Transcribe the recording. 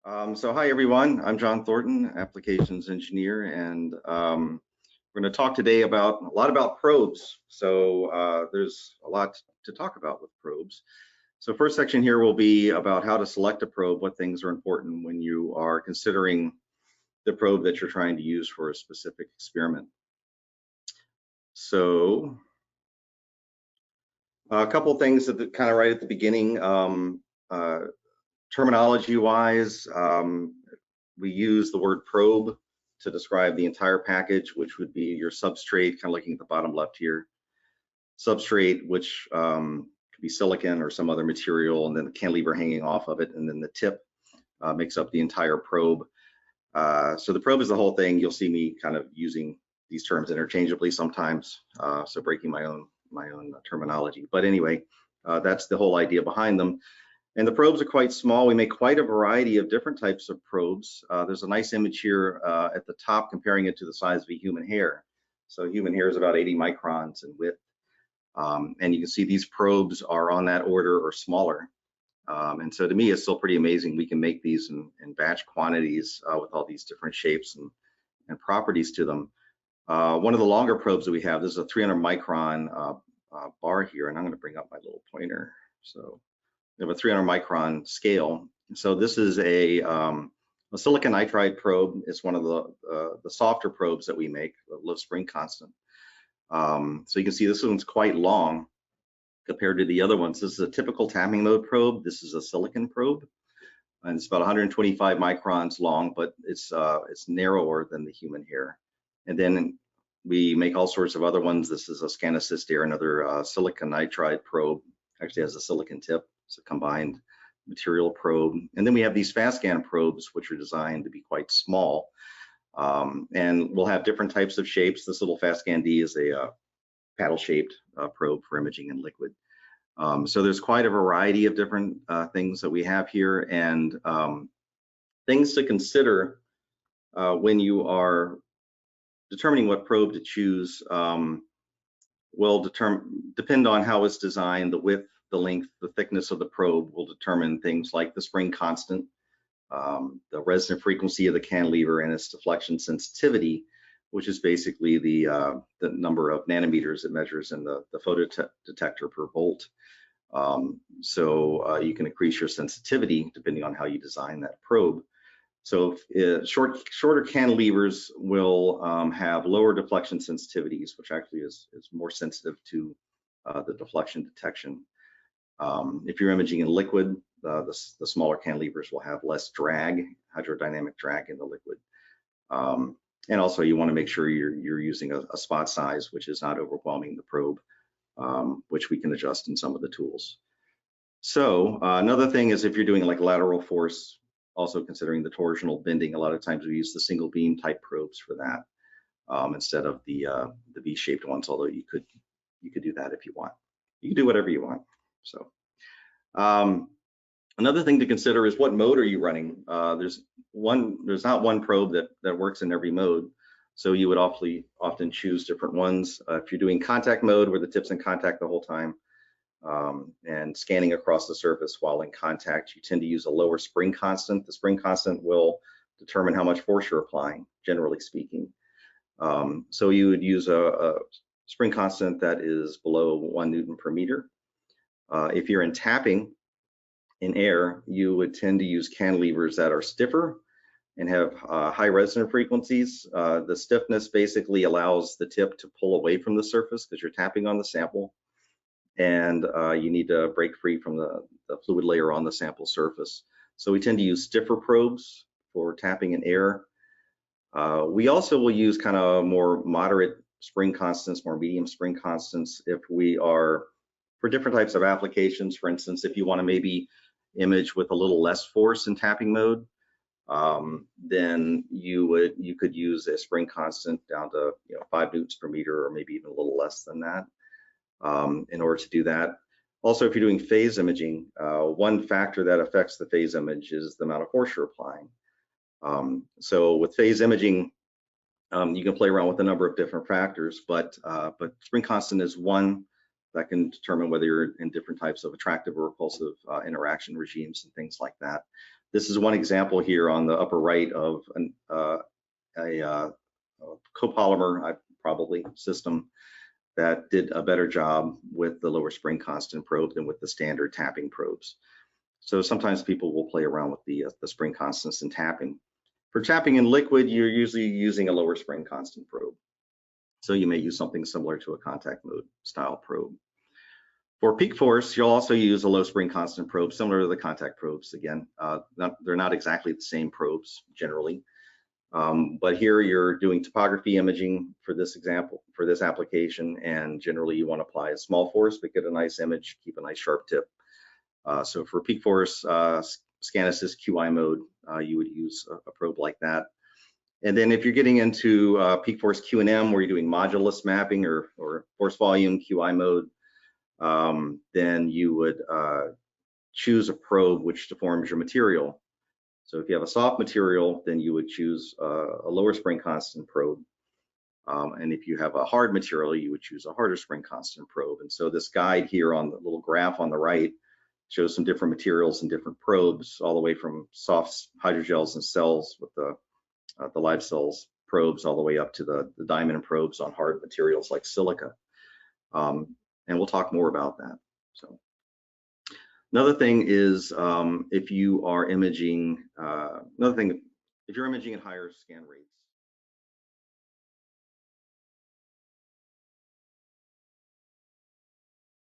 So hi everyone, I'm John Thornton, applications engineer, and we're going to talk today about a lot about probes. So there's a lot to talk about with probes. So first section here will be about how to select a probe, what things are important when you are considering the probe that you're trying to use for a specific experiment. So a couple things that kind of right at the beginning, terminology wise. We use the word probe to describe the entire package, which would be your substrate, kind of looking at the bottom left here. Substrate, which could be silicon or some other material, and then the cantilever hanging off of it, and then the tip makes up the entire probe. So the probe is the whole thing. You'll see me kind of using these terms interchangeably sometimes, so breaking my own terminology. But anyway, that's the whole idea behind them. And the probes are quite small. We make quite a variety of different types of probes. There's a nice image here at the top comparing it to the size of a human hair. So human hair is about 80 microns in width. And you can see these probes are on that order or smaller. And so to me, it's still pretty amazing. We can make these in batch quantities with all these different shapes and properties to them. One of the longer probes that we have, this is a 300 micron bar here, and I'm going to bring up my little pointer. So we have a 300 micron scale. So this is a silicon nitride probe. It's one of the softer probes that we make, a low spring constant. So you can see this one's quite long compared to the other ones. This is a typical tapping mode probe. This is a silicon probe, and it's about 125 microns long, but it's narrower than the human hair. And then we make all sorts of other ones. This is a ScanAssist Air, another silicon nitride probe. Actually has a silicon tip. It's a combined material probe. And then we have these fast scan probes, which are designed to be quite small. And we'll have different types of shapes. This little fast scan D is a paddle-shaped probe for imaging in liquid. So there's quite a variety of different things that we have here, and things to consider when you are determining what probe to choose. Will depend on how it's designed. The width, the length, the thickness of the probe will determine things like the spring constant, the resonant frequency of the cantilever, and its deflection sensitivity, which is basically the number of nanometers it measures in the photo detector per volt. So you can increase your sensitivity depending on how you design that probe. So shorter cantilevers will have lower deflection sensitivities, which actually is more sensitive to the deflection detection. If you're imaging in liquid, the smaller cantilevers will have less drag, hydrodynamic drag in the liquid. And also you want to make sure you're using a spot size which is not overwhelming the probe, which we can adjust in some of the tools. So another thing is if you're doing like lateral force, also considering the torsional bending, a lot of times we use the single beam type probes for that instead of the V-shaped ones, although you could do that if you want. You can do whatever you want. So another thing to consider is what mode are you running? There's not one probe that works in every mode, so you would often choose different ones. If you're doing contact mode where the tip's in contact the whole time, and scanning across the surface while in contact, you tend to use a lower spring constant. The spring constant will determine how much force you're applying, generally speaking. So you would use a spring constant that is below 1 Newton per meter. If you're in tapping in air, you would tend to use cantilevers that are stiffer and have high resonant frequencies. The stiffness basically allows the tip to pull away from the surface because you're tapping on the sample, and you need to break free from the fluid layer on the sample surface. So we tend to use stiffer probes for tapping in air. We also will use kind of more moderate spring constants, more medium spring constants if we are, for different types of applications. For instance, if you want to maybe image with a little less force in tapping mode, then you could use a spring constant down to 5 newtons per meter, or maybe even a little less than that. In order to do that. Also, if you're doing phase imaging, one factor that affects the phase image is the amount of force you're applying. So with phase imaging, you can play around with a number of different factors, but spring constant is one that can determine whether you're in different types of attractive or repulsive interaction regimes and things like that. This is one example here on the upper right of a copolymer, probably system that did a better job with the lower spring constant probe than with the standard tapping probes. So sometimes people will play around with the spring constants in tapping. For tapping in liquid, you're usually using a lower spring constant probe. So you may use something similar to a contact mode style probe. For peak force, you'll also use a low spring constant probe, similar to the contact probes. Again, they're not exactly the same probes generally, but here you're doing topography imaging for this example, for this application, and generally you want to apply a small force, but get a nice image, keep a nice sharp tip. So for peak force, scan assist QI mode, you would use a probe like that. And then if you're getting into peak force Q&M, where you're doing modulus mapping or force volume QI mode, then you would choose a probe which deforms your material. So if you have a soft material, then you would choose a lower spring constant probe. And if you have a hard material, you would choose a harder spring constant probe. And so this guide here on the little graph on the right shows some different materials and different probes, all the way from soft hydrogels and cells with the live cells probes, all the way up to the diamond probes on hard materials like silica. And we'll talk more about that. So another thing is if you are imaging, if you're imaging at higher scan rates,